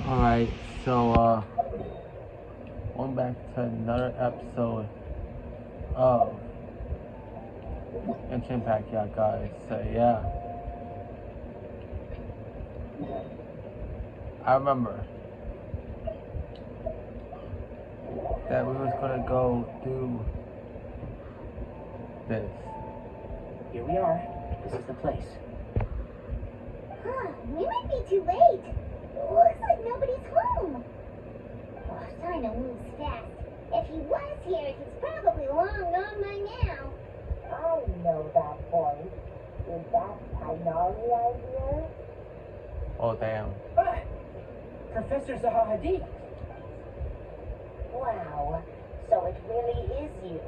Alright, so going back to another episode of Genshin Impact, yeah guys. So yeah. I remember that we was gonna go do this. Here we are. This is the place. Huh, we might be too late. Looks like nobody's home. Oh, Cyno moves fast. If he was here, he's probably long gone by now. I know that voice. Is that Cyno idea? Oh damn. Ah! Professor Zaha Hadid. Wow, so it really is you.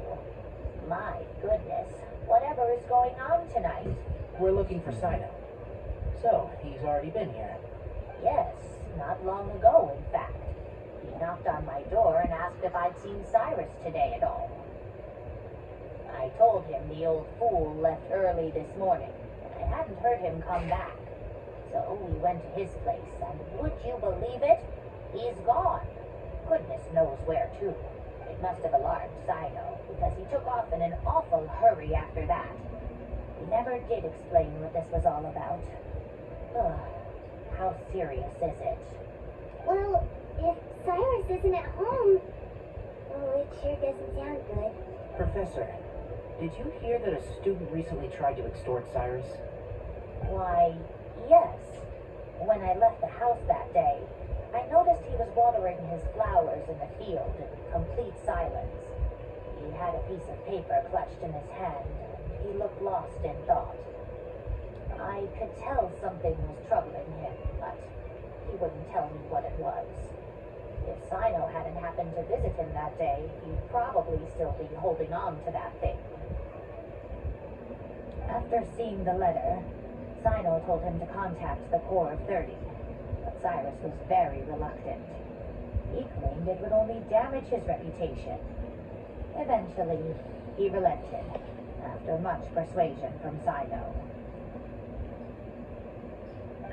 My goodness, whatever is going on tonight? We're looking for Cyno. So, he's already been here. Yes, not long ago, in fact. He knocked on my door and asked if I'd seen Cyrus today at all. I told him the old fool left early this morning, and I hadn't heard him come back. So we went to his place, and would you believe it? He's gone. Goodness knows where to. It must have alarmed Cyno, because he took off in an awful hurry after that. He never did explain what this was all about. Ugh, how serious is it? Well, if Cyrus isn't at home, it sure doesn't sound good. Professor, did you hear that a student recently tried to extort Cyrus? Why, yes. When I left the house that day, I noticed he was watering his flowers in the field in complete silence. He had a piece of paper clutched in his hand, and he looked lost in thought. I could tell something was troubling him, but he wouldn't tell me what it was. If Cyno hadn't happened to visit him that day, he'd probably still be holding on to that thing. After seeing the letter, Cyno told him to contact the Corps of 30, but Cyrus was very reluctant. He claimed it would only damage his reputation. Eventually, he relented, after much persuasion from Cyno.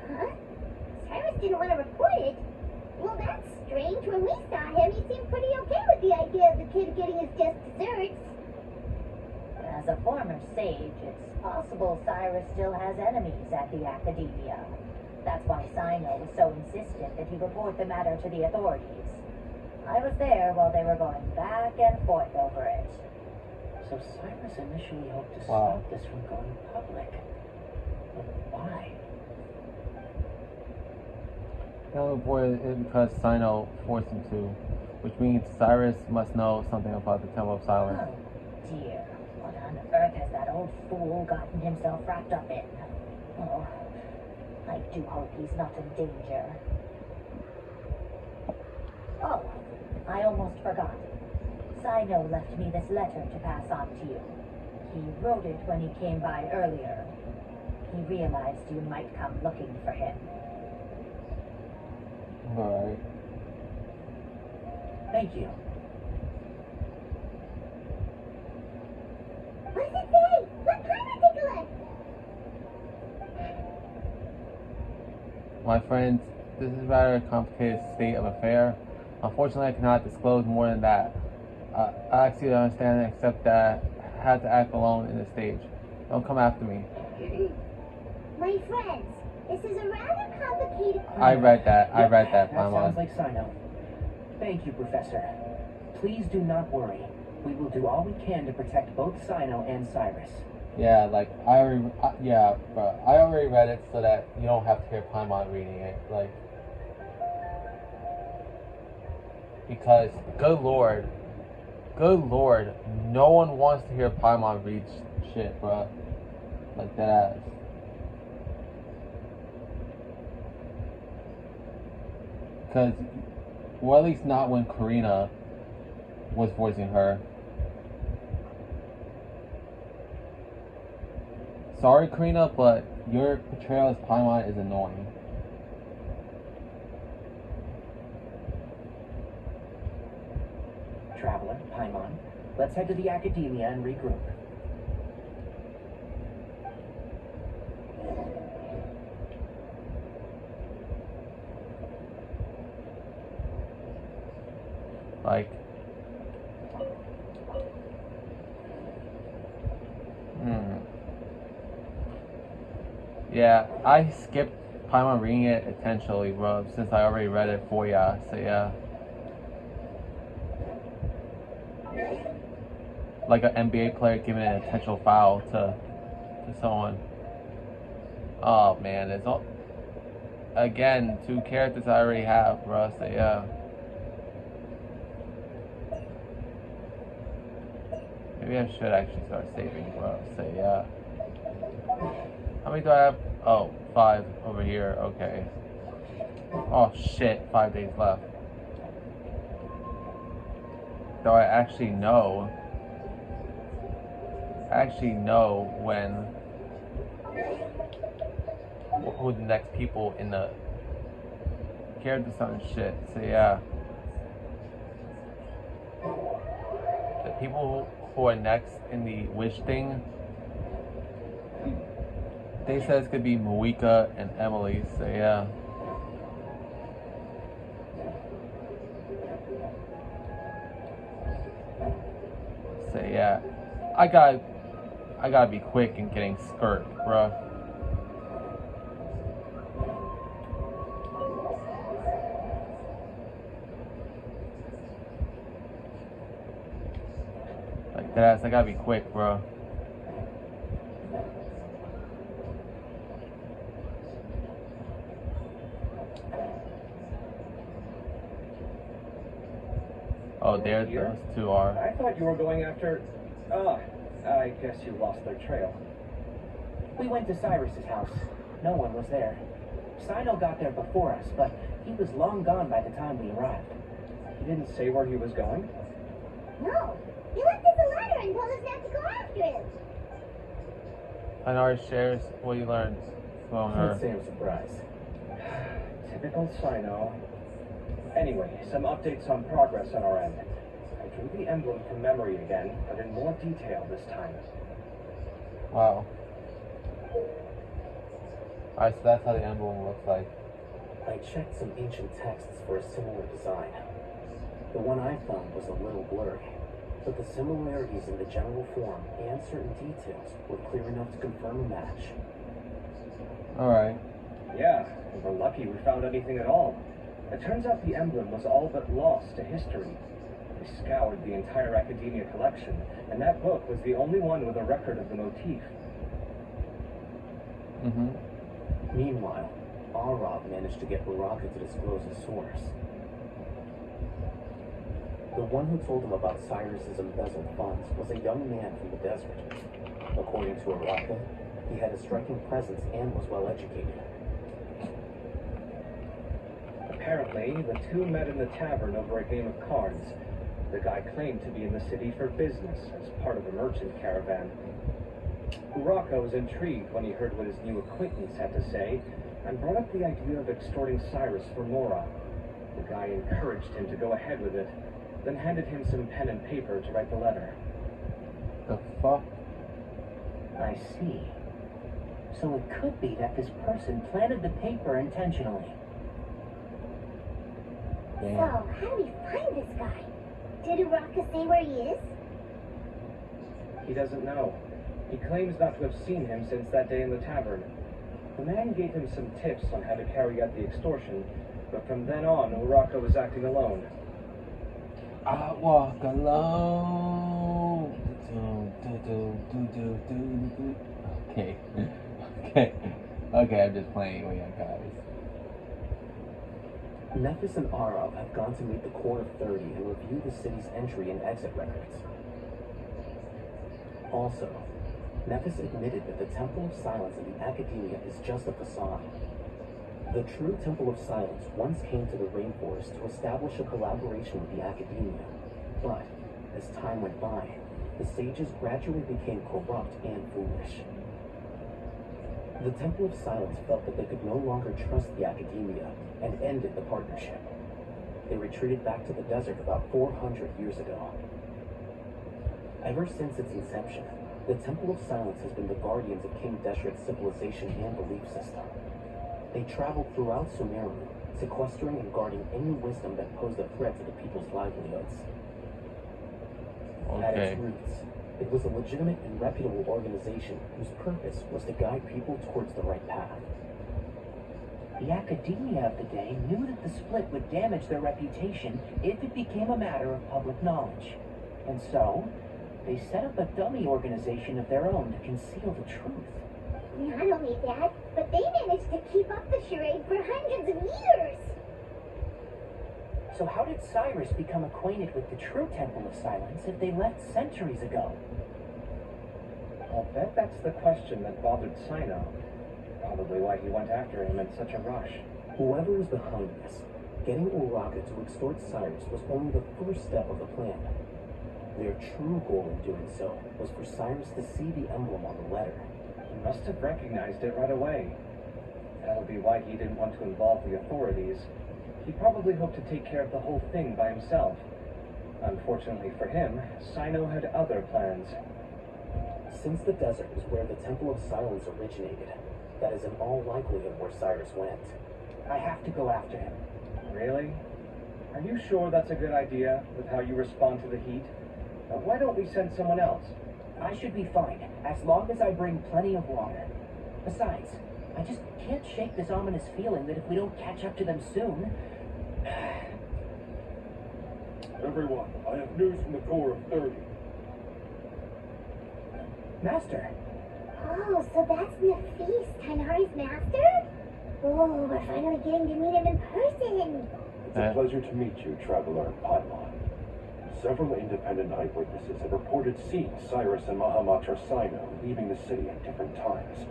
Huh? Cyrus didn't want to report it? Well, that's strange. When we saw him, he seemed pretty okay with the idea of the kid getting his just desserts. As a former sage, it's possible Cyrus still has enemies at the Academia. That's why Cyno was so insistent that he report the matter to the authorities. I was there while they were going back and forth over it. So Cyrus initially hoped to Wow. stop this from going public. But why? The only point is because Cyno forced him to, which means Cyrus must know something about the Temple of Silence. Oh, dear. What on earth has that old fool gotten himself wrapped up in? Oh, I do hope he's not in danger. Oh, I almost forgot. Cyno left me this letter to pass on to you. He wrote it when he came by earlier. He realized you might come looking for him. Alright. Thank you. What does it say? Let Clara take a look. My friends, this is a rather complicated state of affair. Unfortunately, I cannot disclose more than that. I ask you to understand and accept that I had to act alone in this stage. Don't come after me. My friends, this is a rather complicated... I read that. That Paimon. sounds like Cyno. Thank you, Professor. Please do not worry. We will do all we can to protect both Cyno and Cyrus. Yeah, like, I already read it so that you don't have to hear Paimon reading it. Like, because, good lord, no one wants to hear Paimon read shit, bruh. Like, that ass. Because, well, at least not when Karina was voicing her. Sorry, Karina, but your portrayal as Paimon is annoying. Traveler, Paimon, let's head to the Academia and regroup. Like, yeah, I skipped Paimon reading it intentionally, bro, since I already read it for ya. So yeah, like an NBA player giving an intentional foul to someone. Oh man, it's all again 2 characters I already have, bro. So yeah. Maybe I should actually start saving, bro. So yeah. How many do I have? Oh, 5 over here. Okay. Oh shit, 5 days left. So I actually know when who the next people in the characters and shit. So yeah. The people who are next in the wish thing, they said it's gonna be Moika and Emily, so yeah. So yeah. I gotta be quick in getting skirt, bruh. Like that, I gotta be quick, bro. Oh, there those 2 are. I thought you were going after... Ah, I guess you lost their trail. We went to Cyrus's house. No one was there. Cyno got there before us, but he was long gone by the time we arrived. He didn't say where he was going? No. He left us a letter and told us not to go after him. Anara shares what you learned from her. Can't say I'm surprised. Typical Cyno. Anyway, some updates on progress on our end. I drew the emblem from memory again, but in more detail this time. Wow. Alright, so that's how the emblem looks like. I checked some ancient texts for a similar design. The one I found was a little blurry, but the similarities in the general form and certain details were clear enough to confirm a match. Alright. Yeah, we're lucky we found anything at all. It turns out the emblem was all but lost to history. We scoured the entire Academia collection, and that book was the only one with a record of the motif. Meanwhile, Arov managed to get Baraka to disclose his source. The one who told him about Cyrus's embezzled funds was a young man from the desert. According to Araka, he had a striking presence and was well educated. Apparently, the 2 met in the tavern over a game of cards. The guy claimed to be in the city for business as part of a merchant caravan. Uraka was intrigued when he heard what his new acquaintance had to say, and brought up the idea of extorting Cyrus for Mora. The guy encouraged him to go ahead with it, then handed him some pen and paper to write the letter. The fuck? I see. So it could be that this person planted the paper intentionally. So, how do we find this guy? Did Uraka say where he is? He doesn't know. He claims not to have seen him since that day in the tavern. The man gave him some tips on how to carry out the extortion, but from then on, Uraka was acting alone. I walk alone. Okay. Okay, I'm just playing with you guys. Nephis and Arov have gone to meet the Court of 30 and review the city's entry and exit records. Also, Nephis admitted that the Temple of Silence in the Academia is just a facade. The true Temple of Silence once came to the rainforest to establish a collaboration with the Academia, but as time went by, the sages gradually became corrupt and foolish. The Temple of Silence felt that they could no longer trust the Academia and ended the partnership. They retreated back to the desert about 400 years ago. Ever since its inception, the Temple of Silence has been the guardians of King Deshret's civilization and belief system. They traveled throughout Sumeru, sequestering and guarding any wisdom that posed a threat to the people's livelihoods. At Okay. its roots, it was a legitimate and reputable organization whose purpose was to guide people towards the right path. The academia of the day knew that the split would damage their reputation if it became a matter of public knowledge. And so, they set up a dummy organization of their own to conceal the truth. Not only that, but they managed to keep up the charade for hundreds of years. So how did Cyrus become acquainted with the true Temple of Silence if they left centuries ago? I'll bet that's the question that bothered Cyno. Probably why he went after him in such a rush. Whoever is behind this, getting Uraka to extort Cyrus was only the first step of the plan. Their true goal in doing so was for Cyrus to see the emblem on the letter. He must have recognized it right away. That would be why he didn't want to involve the authorities. He probably hoped to take care of the whole thing by himself. Unfortunately for him, Cyno had other plans. Since the desert is where the Temple of Silence originated, that is in all likelihood where Cyrus went. I have to go after him. Really? Are you sure that's a good idea with how you respond to the heat? Why don't we send someone else? I should be fine, as long as I bring plenty of water. Besides, I just can't shake this ominous feeling that if we don't catch up to them soon... Everyone, I have news from the Core of 30. Master, Oh, so that's Nafis, Tainari's master? Oh, we're finally getting to meet him in person. It's a pleasure to meet you, Traveler Pylon. Several independent eyewitnesses have reported seeing Cyrus and Mahamatra Cyno leaving the city at different times.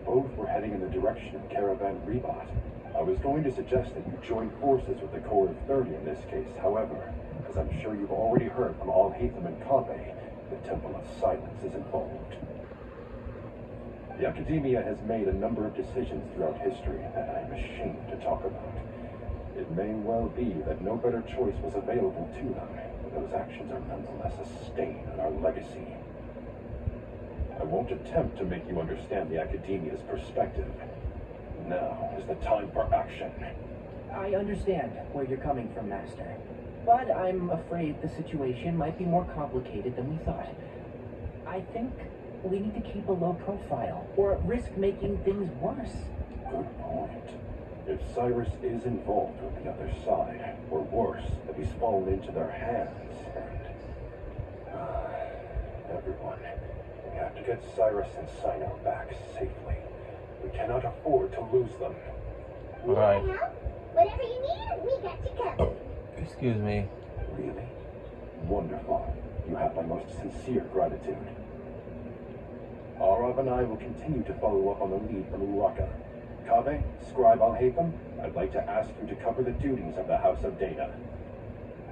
Both were heading in the direction of Caravan Rebat. I was going to suggest that you join forces with the Core of 30 in this case, however, as I'm sure you've already heard from Al-Haytham and Kabe, the Temple of Silence is involved. The Academia has made a number of decisions throughout history that I am ashamed to talk about. It may well be that no better choice was available to them, but those actions are nonetheless a stain on our legacy. I won't attempt to make you understand the Academia's perspective. Now is the time for action. I understand where you're coming from, Master. But I'm afraid the situation might be more complicated than we thought. I think we need to keep a low profile, or risk making things worse. Good point. If Cyrus is involved with the other side, or worse, if he's fallen into their hands, and... everyone, we have to get Cyrus and Cyno back safely. We cannot afford to lose them. Alright. Whatever you need, we got you covered. Excuse me. Really? Wonderful. You have my most sincere gratitude. Arav and I will continue to follow up on the lead from Uraka. Kabe, Scribe Al-Haytham, I'd like to ask you to cover the duties of the House of Data.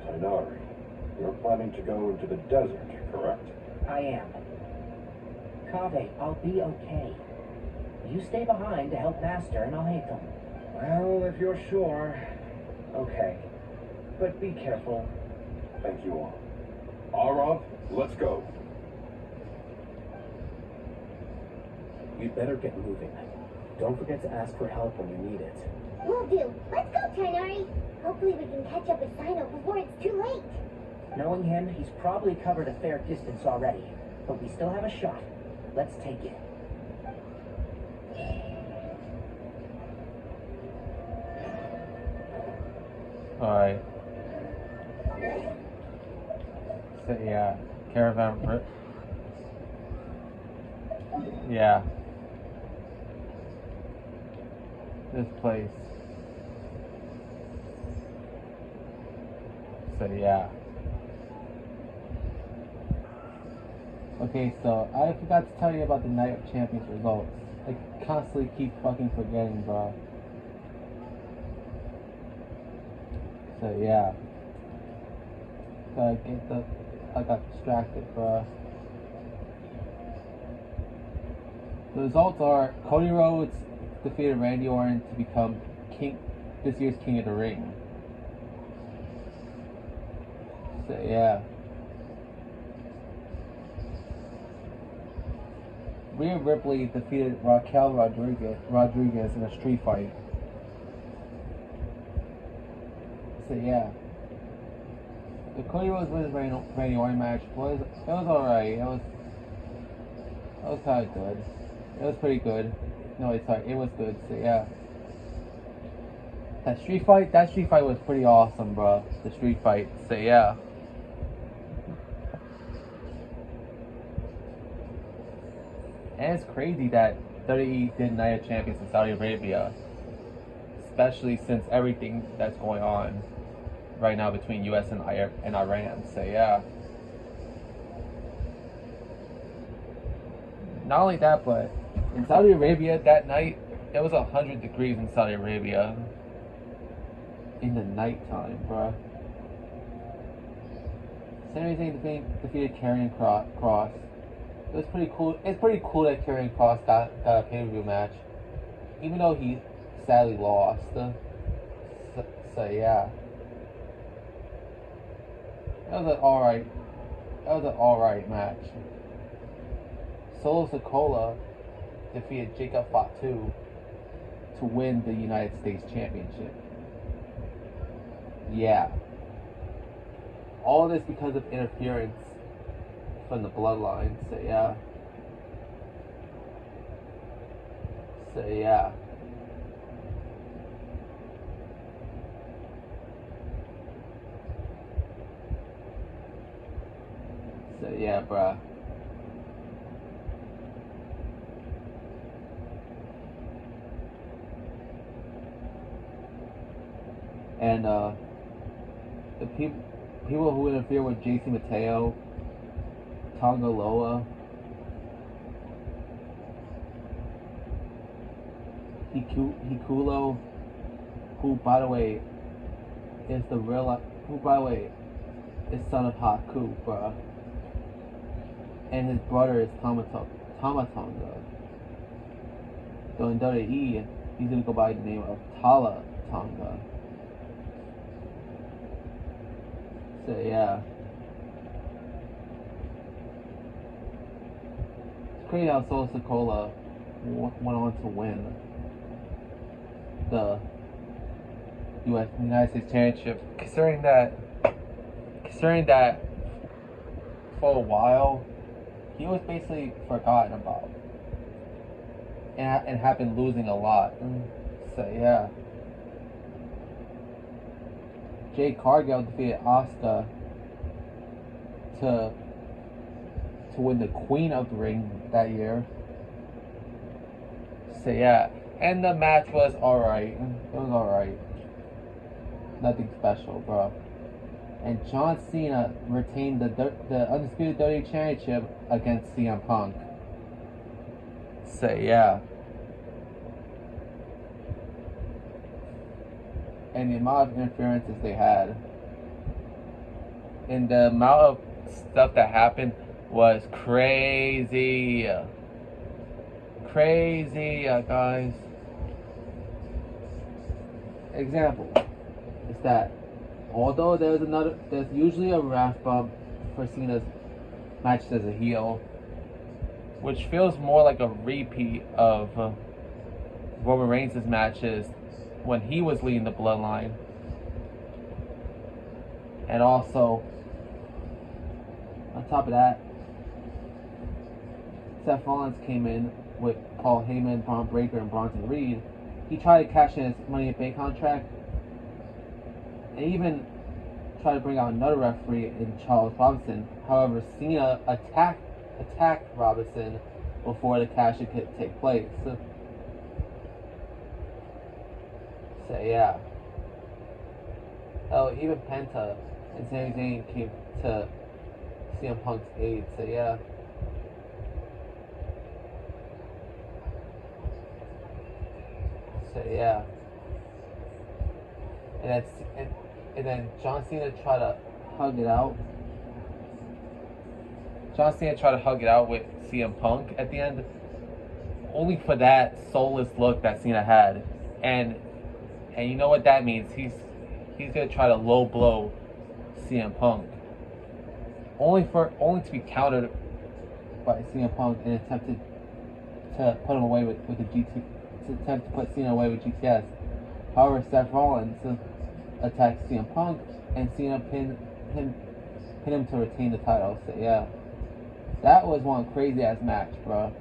Tainari, you're planning to go into the desert, correct? I am. Kaveh, I'll be okay. You stay behind to help Master and I'll hate them. Well, if you're sure... Okay. But be careful. Thank you all. Arav, let's go. You'd better get moving. Don't forget to ask for help when you need it. Will do. Let's go, Tainari. Hopefully we can catch up with Cyno before it's too late. Knowing him, he's probably covered a fair distance already. But we still have a shot. Let's take it. Alright. So, yeah. Caravan. Yeah. This place. So, yeah. Okay, so I forgot to tell you about the Night of Champions results. I constantly keep fucking forgetting, bro. So, yeah. Gotta get the... I got distracted, bro. The results are Cody Rhodes defeated Randy Orton to become this year's King of the Ring. So yeah. Rhea Ripley defeated Raquel Rodriguez in a street fight. So yeah, the Cody Rhodes versus Randy Orton match was alright. It was kind of good. It was pretty good. No, wait, sorry, it was good. So yeah, that street fight was pretty awesome, bro. The street fight. So yeah. And it's crazy that WWE did Night of Champions in Saudi Arabia, especially since everything that's going on right now between US and Iran. So yeah. Not only that, but in Saudi Arabia that night, it was 100 degrees in Saudi Arabia in the nighttime, bruh. Sami Zayn defeated Karrion Kross. It was pretty cool. It's pretty cool that Karrion Kross got a pay-per-view match, even though he sadly lost. So yeah, that was an alright match. Solo Sikoa defeated Jacob Fatu to win the United States Championship. Yeah. All this because of interference from the bloodline. So yeah. So yeah. So yeah, bruh. And the people who interfere with JC Mateo, Tonga Loa, Hikulo, who by the way is son of Haku, bruh. And his brother is Tama Tonga. So in WWE, he's gonna go by the name of Tala Tonga. So yeah. It's crazy how Solo Sikoa went on to win the United States Championship. Considering that for a while he was basically forgotten about and had been losing a lot. So yeah. Jade Cargill defeated Asuka to win the Queen of the Ring that year. So yeah, and the match was alright. It was alright. Nothing special, bro. And John Cena retained the Undisputed WWE Championship against CM Punk. So yeah. And the amount of interferences they had, and the amount of stuff that happened was crazy, guys. Example is that although there's usually a ref bump for Cena's matches as a heel, which feels more like a repeat of Roman Reigns' matches when he was leading the bloodline. And also, on top of that, Seth Rollins came in with Paul Heyman, Braun Breaker, and Bronson Reed. He tried to cash in his Money in the Bank contract, and even tried to bring out another referee in Charles Robinson. However, Cena attacked Robinson before the cash in could take place. So yeah. Oh, even Penta and Sami Zayn came to CM Punk's aid. So yeah. So yeah. And then John Cena tried to hug it out. John Cena tried to hug it out with CM Punk at the end, only for that soulless look that Cena had. And you know what that means? He's gonna try to low blow CM Punk, only to be countered by CM Punk and attempted to put him away with the GT, to attempt to put Cena away with GTS. However, Seth Rollins attacked CM Punk, and Cena pinned him to retain the title. So yeah, that was one crazy ass match, bro.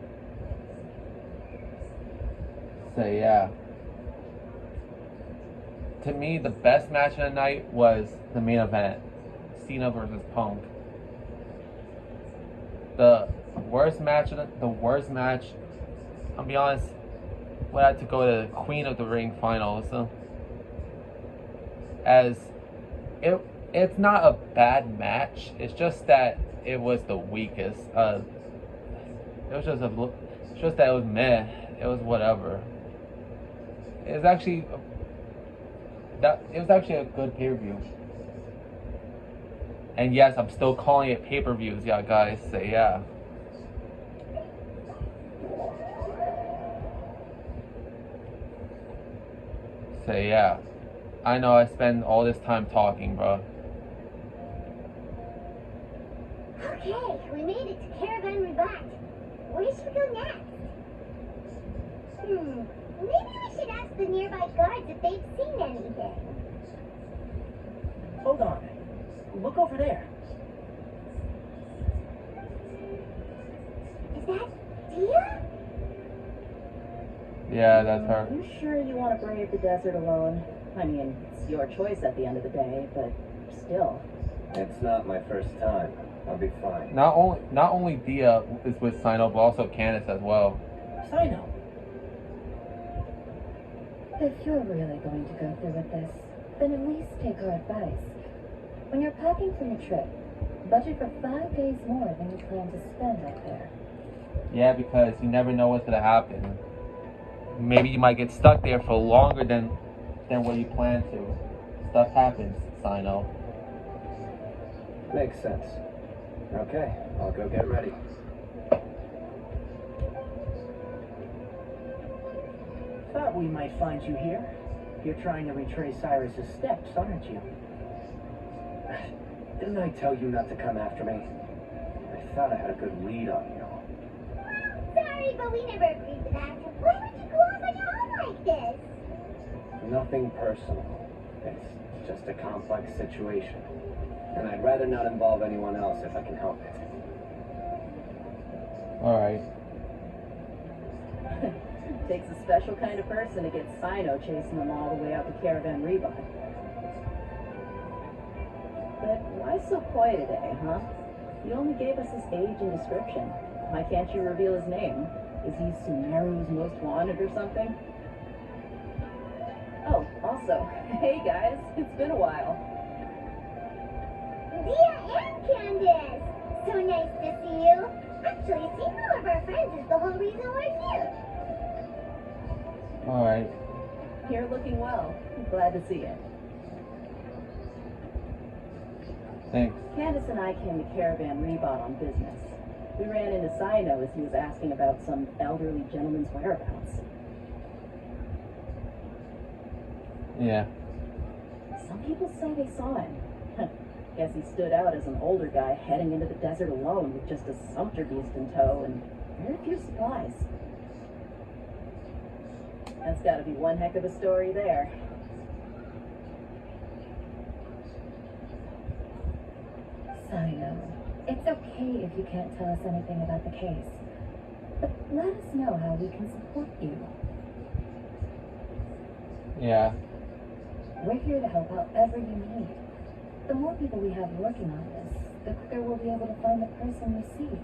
So yeah, to me the best match of the night was the main event, Cena versus Punk. The worst match, I'll be honest, we had to go to the Queen of the Ring finals. So, as it's not a bad match. It's just that it was the weakest. It was just that it was meh. It was whatever. It was actually a good pay-per-view. And yes, I'm still calling it pay-per-views, yeah, guys. So yeah. So yeah. I know I spend all this time talking, bro. Okay, we made it to Caravan Rebat. Where should we go next? Maybe we should ask the nearby guards if they've seen anything. Hold on. Look over there. Is that Dia? Yeah, that's her. You sure you want to brave the desert alone? I mean, it's your choice at the end of the day, but still. It's not my first time. I'll be fine. Not only Dia is with Cyno, but also Candace as well. Cyno. If you're really going to go through with this, then at least take our advice. When you're packing for your trip, budget for 5 days more than you plan to spend out there. Yeah, because you never know what's gonna happen. Maybe you might get stuck there for longer than what you plan to. Stuff happens, Cyno. Makes sense. Okay, I'll go get ready. Thought we might find you here. You're trying to retrace Cyrus's steps, aren't you? Didn't I tell you not to come after me? I thought I had a good lead on you. Sorry, but we never agreed to that. Why would you go off on your own like this? Nothing personal. It's just a complex situation. And I'd rather not involve anyone else if I can help it. Alright. Takes a special kind of person to get Cyno chasing them all the way out to Caravan Rebat. But why so quiet today, huh? You only gave us his age and description. Why can't you reveal his name? Is he Sumeru's most wanted or something? Oh, also, hey guys, it's been a while. Dia and Candace! So nice to see you. Actually, seeing all of our friends is the whole reason we're here. Alright. You're looking well. I'm glad to see you. Thanks. Candace and I came to Caravan Rebat on business. We ran into Cyno as he was asking about some elderly gentleman's whereabouts. Yeah. Some people say they saw him. Guess he stood out as an older guy heading into the desert alone with just a sumpter beast in tow and very few supplies. That's gotta be one heck of a story there. Cyno, it's okay if you can't tell us anything about the case. But let us know how we can support you. Yeah. We're here to help however you need. The more people we have working on this, the quicker we'll be able to find the person we seek.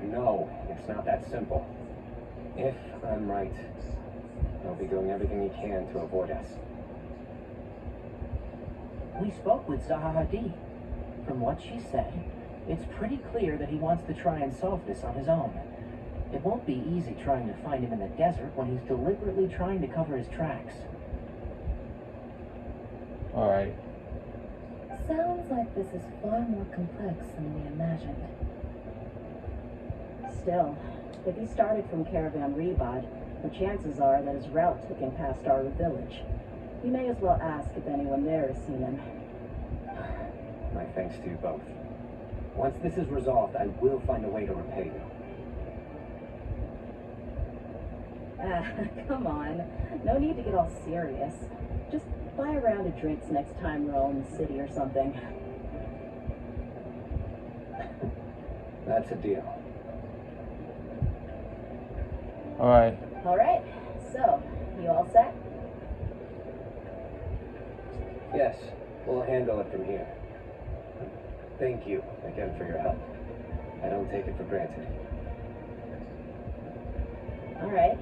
No, it's not that simple. If I'm right, he'll be doing everything he can to avoid us. We spoke with Zaha Hadid. From what she said, it's pretty clear that he wants to try and solve this on his own. It won't be easy trying to find him in the desert when he's deliberately trying to cover his tracks. Alright. Sounds like this is far more complex than we imagined. Still, if he started from Caravan Rebat, the chances are that his route took him past our village. We may as well ask if anyone there has seen him. My thanks to you both. Once this is resolved, I will find a way to repay you. Come on. No need to get all serious. Just buy a round of drinks next time we're all in the city or something. That's a deal. Alright. Alright, so, you all set? Yes, we'll handle it from here. Thank you again for your help. I don't take it for granted. Alright,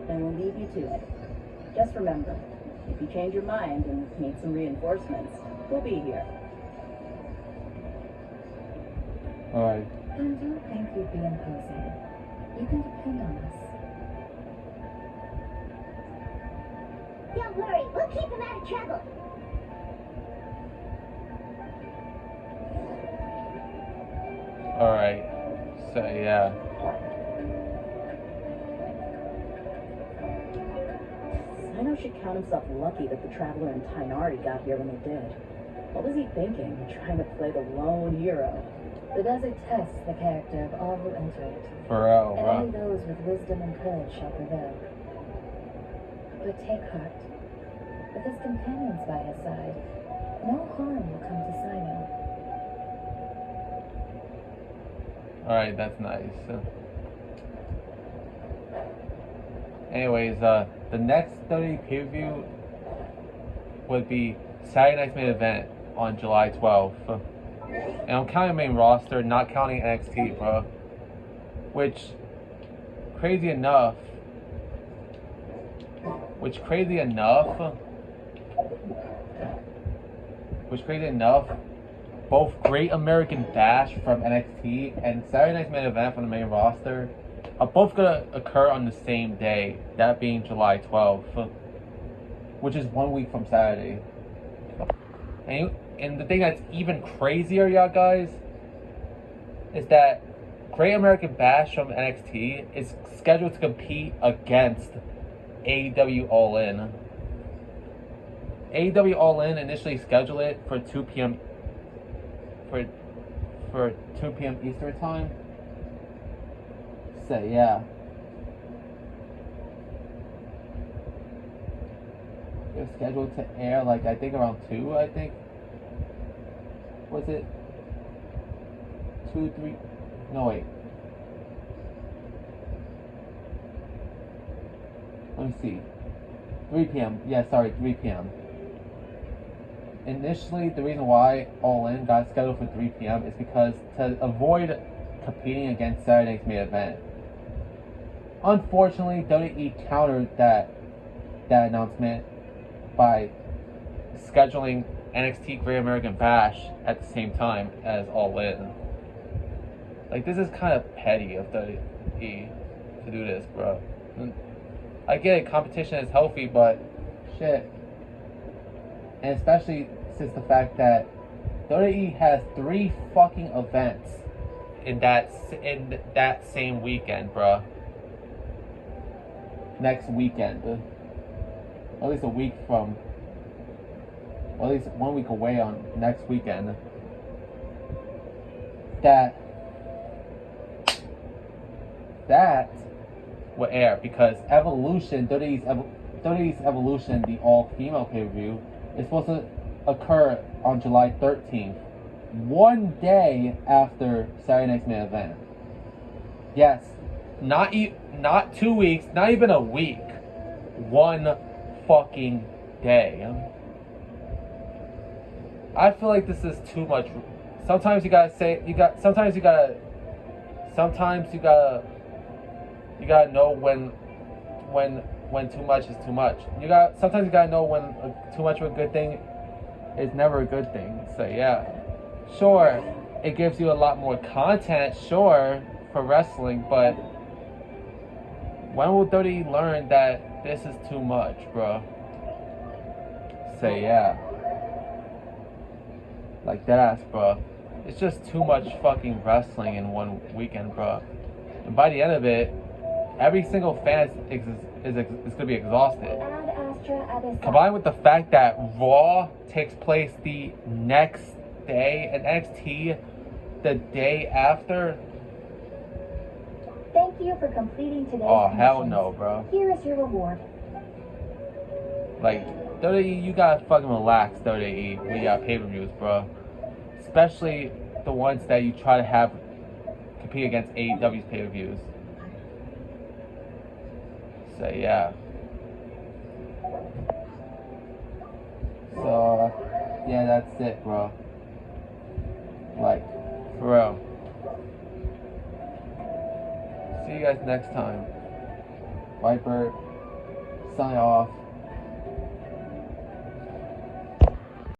then we'll leave you to it. Just remember, if you change your mind and need some reinforcements, we'll be here. Alright. And don't think you'd be imposing. You can depend on us. Don't worry, we'll keep him out of trouble. Alright. So, yeah. Cyno should count himself lucky that the Traveler and Tainari got here when they did. What was he thinking, trying to play the lone hero? The desert tests the character of all who enter it, For real, and bro. only those with wisdom and courage shall prevail. But take heart. With his companions by his side, no harm will come to Cyno. Alright, that's nice. Anyways, the next WWE pay-per-view would be Saturday Night's Main Event on July 12th. And I'm counting main roster, not counting NXT, bro. Which, crazy enough, both Great American Bash from NXT and Saturday Night's Main Event from the main roster are both gonna occur on the same day, that being July 12th, which is 1 week from Saturday. And the thing that's even crazier, y'all guys, is that Great American Bash from NXT is scheduled to compete against AEW All In. AEW All In initially scheduled it for 2 p.m. for 2 p.m. Eastern time. So yeah. They're scheduled to air like I think around 2, I think. Was it 2, 3? No, wait. Let me see. 3 p.m. Yeah, sorry, 3 p.m. Initially, the reason why All In got scheduled for 3 p.m. is because to avoid competing against Saturday's main event. Unfortunately, WWE countered that announcement by scheduling NXT Great American Bash at the same time as All In. Like, this is kind of petty of WWE to do this, bro. I get it, competition is healthy, but shit. And especially since the fact that WWE has 3 fucking events in that same weekend, bro. Next weekend. At least a week from, or at least 1 week away on next weekend. That will air because Evolution, WWE's Evolution, the all-female pay-per-view, is supposed to occur on July 13th, 1 day after Saturday Night's Main Event. Yes, not 2 weeks, not even a week, 1 fucking day. I feel like this is too much. Sometimes you gotta know when too much is too much. Sometimes you gotta know when too much of a good thing is never a good thing. So yeah, sure, it gives you a lot more content, sure, for wrestling, but when will WWE learn that this is too much, bro? So yeah, like that ass, bro. It's just too much fucking wrestling in 1 weekend, bro. And by the end of it, every single fan is gonna be exhausted. Combined with the fact that Raw takes place the next day and NXT the day after. Thank Thank you for completing today's Oh, hell commissions. no, bro. Here is your reward. Like, WWE, you gotta fucking relax, WWE, when you got pay-per-views, bro. Especially the ones that you try to have compete against AEW's pay-per-views. So, yeah. So, yeah, that's it, bro. Like, for real. See you guys next time. Viper, sign off.